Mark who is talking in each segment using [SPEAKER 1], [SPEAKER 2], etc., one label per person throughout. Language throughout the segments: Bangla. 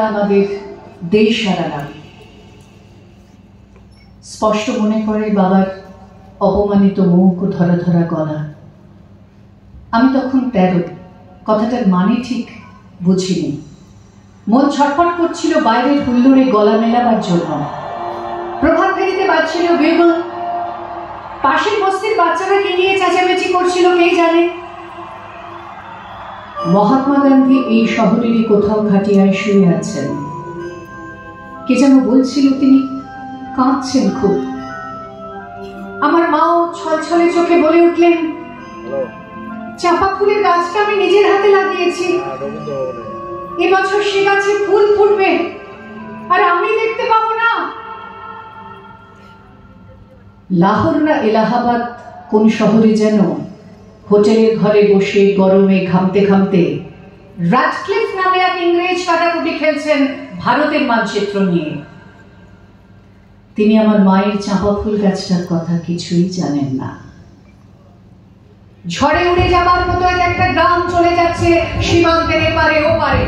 [SPEAKER 1] আমাদের দেশ হারালাম। স্পষ্ট মনে পড়ে বাবার অপমানিত মুখ ও ধরা ধরা গলা। আমি তখন 13, কথাটার মানে ঠিক বুঝিনি। মন ছটফট করছিল বাইরের হুল্লোড়ে গলা মেলাবার জন্য। প্রভাত ফেরিতে বাজছিল বেগল, পাশের বস্তির বাচ্চারা কি নিয়ে চেঁচামেচি করছিল কে জানে। মহাত্মা গান্ধী এই শহরেরই কোথাও খাটিয়ায় শুয়ে আছেন। কে যেন বলছিল তিনি কাঁদছেন খুব। আমার মাও ছলছলে চোখে বলে উঠলেন, চাপা ফুলের গাছটা আমি নিজের হাতে লাগিয়েছি, এবছর সে গাছে ফুল ফুটবে আর আমি দেখতে পাবো না। লাহোর না এলাহাবাদ কোন শহরে যেন হোটেলের ঘরে বসে গরমে ঘামতে ঘামতে রাটক্লিফ নামে এক ইংরেজ কাটাকুটি খেলছেন ভারতের মানচিত্র নিয়ে। তিনি আমার মায়ের চাঁপা ফুল গাছটার কথা কিছুই জানেন না। ঝড়ে উড়ে যাবার মতো একটা গ্রাম চলে যাচ্ছে সীমান্তের এপারে ওপারে।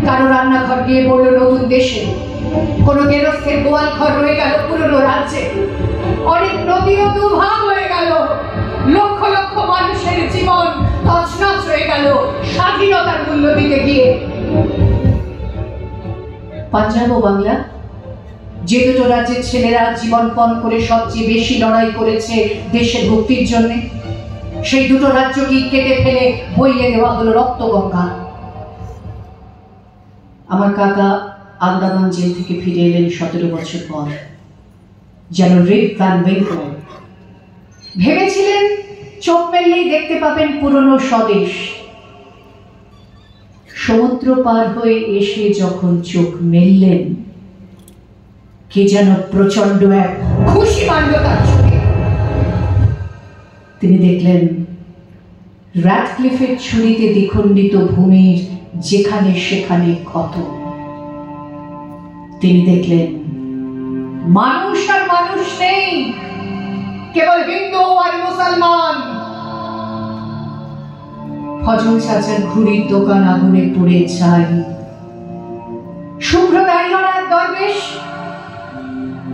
[SPEAKER 1] কারো রান্নাঘর গিয়ে পড়লো নতুন দেশে, কোনো গেরস্থের গোয়াল ঘর রয়ে গেল পুরনো রাজ্যে। অনেক নদীও দুভাগ হয়ে গেল, লক্ষ লক্ষ মানুষের জীবন তছনছ হয়ে গেল স্বাধীনতার মূল্য দিতে গিয়ে। পাঞ্জাব ও বাংলা, যে দুটো রাজ্যের ছেলেরা জীবনপণ করে সবচেয়ে বেশি লড়াই করেছে দেশের মুক্তির জন্য, সেই দুটো রাজ্যকে কেটে ফেলে বইয়ে দেওয়া হলো রক্তগঙ্গা। আমার কাকা আন্দামান জেল থেকে ফিরে এলেন 17 বছর পর, যেন রিপ ভ্যান উইঙ্কল। ভেবেছিলেন চোখ মেললেই দেখতে পাবেন পুরনো স্বদেশ। সমুদ্র পার হয়ে এসে যখন চোখ মেললেন, কে যেন প্রচন্ড এক খুশি মানল তার চোখে। তিনি দেখলেন রাটক্লিফের ছুরিতে দ্বিখণ্ডিত ভূমির যেখানে সেখানে ক্ষত। তিনি দেখলেন মানুষ আর মানুষ নেই, কেবল হিন্দু আর মুসলমান। ফজল চাচার ঘুড়ির দোকান আগুনে পুড়ে ছাই। শুভ্র দাড়িওয়ালা এক দরবেশ,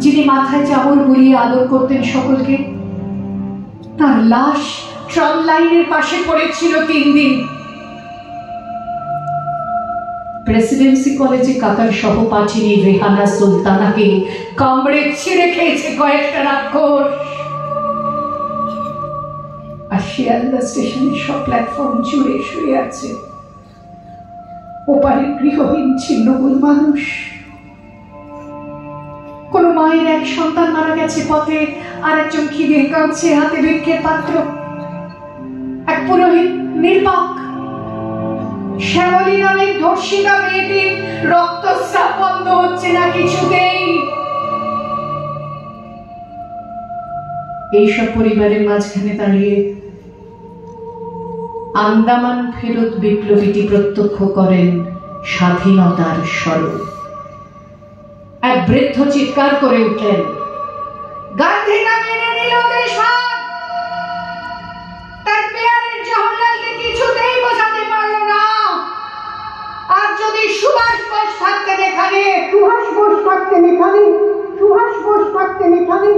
[SPEAKER 1] যিনি মাথায় চাদর বুলিয়ে আদর করতেন সকলকে, তার লাশ ট্রাম লাইনের পাশে পড়েছিল 3 দিন। প্রেসিডেন্সি কলেজে কাকার সহপাঠিনী রেহানা সুলতানাকে কামড়ে ছিঁড়ে খেয়েছে কয়েকটা রাক্ষস। আর শিয়ালদা স্টেশনের সব প্ল্যাটফর্ম জুড়ে শুয়ে আছে ওপারের গৃহহীন ছিন্নমূল মানুষ। কোন মায়ের এক সন্তান মারা গেছে পথে, আর একজন খিদে কাঁদছে হাতে ভিক্ষের পাত্র। এক পুরোহিত নির্বাক, শ্যামলী নামের ধর্ষিতা মেয়েটির রক্তস্রাব বন্ধ হচ্ছে না কিছুতেই। এইসব পরিবারের মাঝখানে দাঁড়িয়ে আন্দামান ফেরত বিপ্লবীটি প্রত্যক্ষ করেন স্বাধীনতার স্বরূপ। এক বৃদ্ধ চিৎকার করে উঠলেন, গান্ধী না মেনে নিল দেশভাগ। তার পেয়ারের জওহরলালকে কিছুতেই বোঝাতে পারল না। আর যদি সুভাষ বোস থাকতেন এখানে, সুভাষ বোস থাকতেন এখানে, সুভাষ বোস থাকতেন এখানে।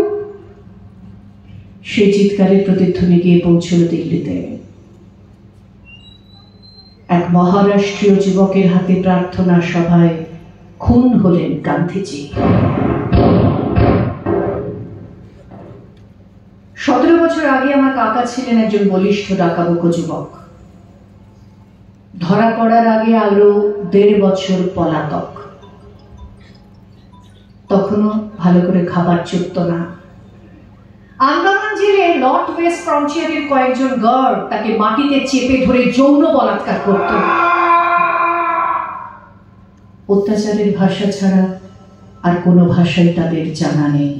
[SPEAKER 1] সেই চিৎকারের প্রতিধ্বনি গিয়ে পৌঁছল দিল্লিতে। এক মহারাষ্ট্রীয় যুবকের হাতে প্রার্থনা সভায় খুন হলেন গান্ধীজি। 17 বছর আগে আমার কাকা ছিলেন একজন বলিষ্ঠ ডাকাবুকো যুবক। ধরা পড়ার আগে আরো 1.5 বছর পলাতক। তখনও ভালো করে খাবার চুকত না। আন্দামান জেলে নর্থ ওয়েস্ট ফ্রন্টিয়ারের কয়েকজন গার্ড তাকে মাটিতে চেপে ধরে যৌন বলাৎকার করত। অত্যাচারের ভাষা ছাড়া আর কোনো ভাষাই তাদের জানা নেই।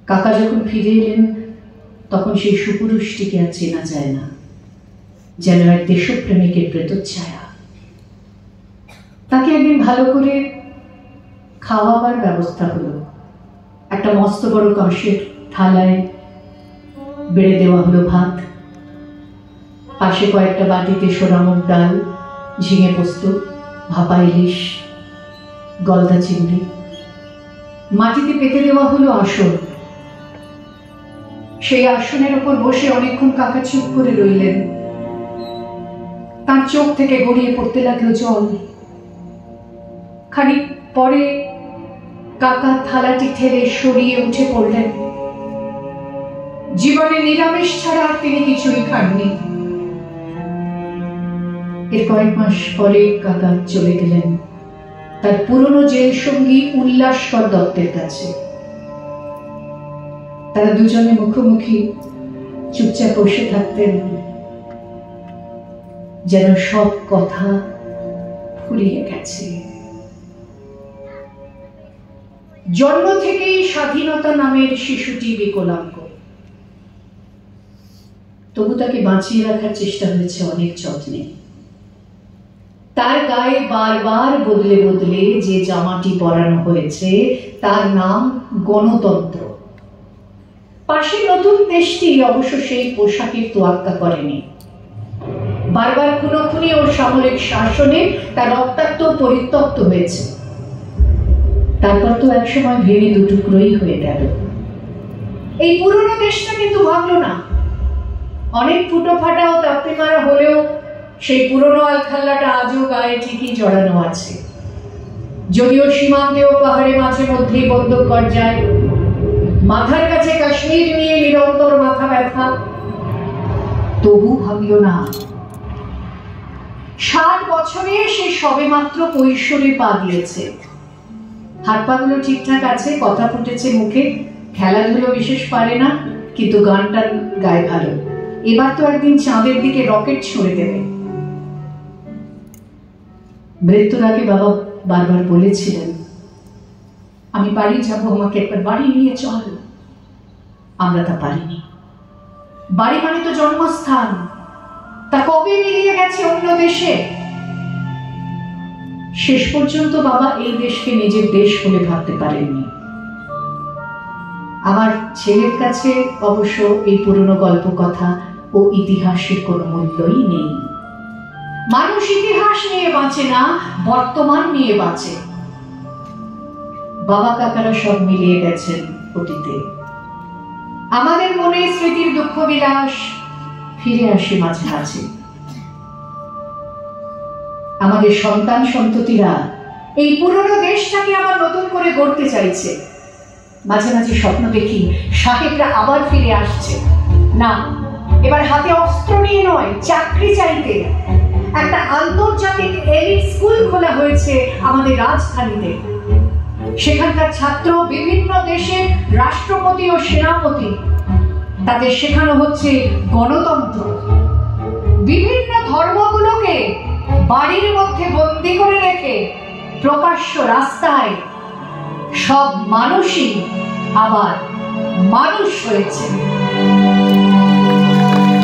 [SPEAKER 1] কাকা যখন ফিরে এলেন, তখন সেই সুপুরুষটিকে আর চেনা যায় না, যেন এক দেশপ্রেমিকের প্রেতচ্ছায়া। তাকে একদিন ভালো করে খাওয়াবার ব্যবস্থা হলো। একটা মস্ত বড় কংসের থালায় বেড়ে দেওয়া হলো ভাত, পাশে কয়েকটা বাটিতে সোনামুগ ডাল, ঝিঙে পোস্ত, ভাপা ইলিশ, গলদা চিংড়ি। মাটিতে পেতে দেওয়া হলো আসন। সেই আসনের উপর বসে অনেকক্ষণ কাকা চুপ করে রইলেন। তার চোখ থেকে গড়িয়ে পড়তে লাগলো জল। খানিক পরে কাকা থালাটি ঠেলে সরিয়ে উঠে পড়লেন। জীবনে নিরামিষ ছাড়া আর তিনি কিছুই খাননি। এর কয়েক মাস পরে কাকা চলে গেলেন তার পুরনো জেল সঙ্গী উল্লাসকর দত্তের কাছে। তারা দুজনে মুখোমুখি চুপচাপ বসে থাকতেন, যেন সব কথা ফুরিয়ে গেছে। জন্ম থেকেই স্বাধীনতা নামের শিশুটি বিকলাঙ্গ, তবু তাকে বাঁচিয়ে রাখার চেষ্টা হয়েছে অনেক যত্নে। তার গায়ে বারবার বদলে বদলে যে জামাটি পরানো হয়েছে তার নাম গণতন্ত্র। পাশের নতুন দেশটি অবশ্য সেই পোশাকের তোয়াক্কা করেনি। বারবার খুনোখুনি ও সামরিক শাসনে তার রক্তাক্ত পরিত্যক্ত হয়েছে। তারপর তো একসময় ভেঙে দুটুকরোই হয়ে গেল। এই পুরনো দেশটা কিন্তু ভাবলো না। অনেক ফুটো ফাটা ও তাপ্তি মারা হলেও সেই পুরনো আলখাল্লাটা আজও গায়ে ঠিকই জড়ানো আছে। যদিও সীমান্তে ও পাহাড়ে মাঝে মধ্যেই বন্দুক গর্জায়, মাথার কাছে কাশ্মীর নিয়ে নিরন্তর মাথা ব্যথা, তবু ভাবিও না 60 বছরে সে সবে মাত্র কৈশোরে পা দিয়েছে। হাত পাগুলো ঠিকঠাক আছে, কথা ফুটেছে মুখে, খেলাধুলো বিশেষ পারে না, কিন্তু গানটা গায়ে ভালো। এবার তো একদিন চাঁদের দিকে রকেট ছুঁড়ে দেবে। মৃত্যুর আগে বাবা বারবার বলেছিলেন, আমি বাড়ি যাব, আমাকে একবার বাড়ি নিয়ে চল। আমরা তা পারিনি। বাড়ি মানে তো জন্মস্থান, তা কবে মিলিয়ে গেছে অন্য দেশে। শেষ পর্যন্ত বাবা এই দেশকে নিজের দেশ বলে ভাবতে পারেননি। আমার ছেলের কাছে অবশ্য এই পুরনো গল্প কথা ও ইতিহাসের কোনো মূল্যই নেই। মানুষ ইতিহাস নিয়ে বাঁচে না, বর্তমান নিয়ে বাঁচে। বাবা কাকারা সব মিলিয়ে গেছেন অতীতে। আমাদের মনে স্মৃতির দুঃখ বিলাস ফিরে আসে মাঝে মাঝে। আমাদের সন্তান সন্ততিরা এই পুরনো দেশটাকে আবার নতুন করে গড়তে চাইছে। মাঝে মাঝে স্বপ্ন দেখি সাহেবরা আবার ফিরে আসছে। না, এবার হাতে অস্ত্র নিয়ে নয়, চাকরি চাইতে। একটা আন্তর্জাতিক এলিট স্কুল খোলা হয়েছে আমাদের রাজধানীতে। সেখানকার ছাত্র বিভিন্ন দেশের রাষ্ট্রপতি ও সেনাপতি। তাদের শেখানো হচ্ছে গণতন্ত্র। বিভিন্ন ধর্মগুলোকে বাড়ির মধ্যে বন্দী করে রেখে প্রকাশ্য রাস্তায় সব মানুষই আবার মানুষ হয়েছে।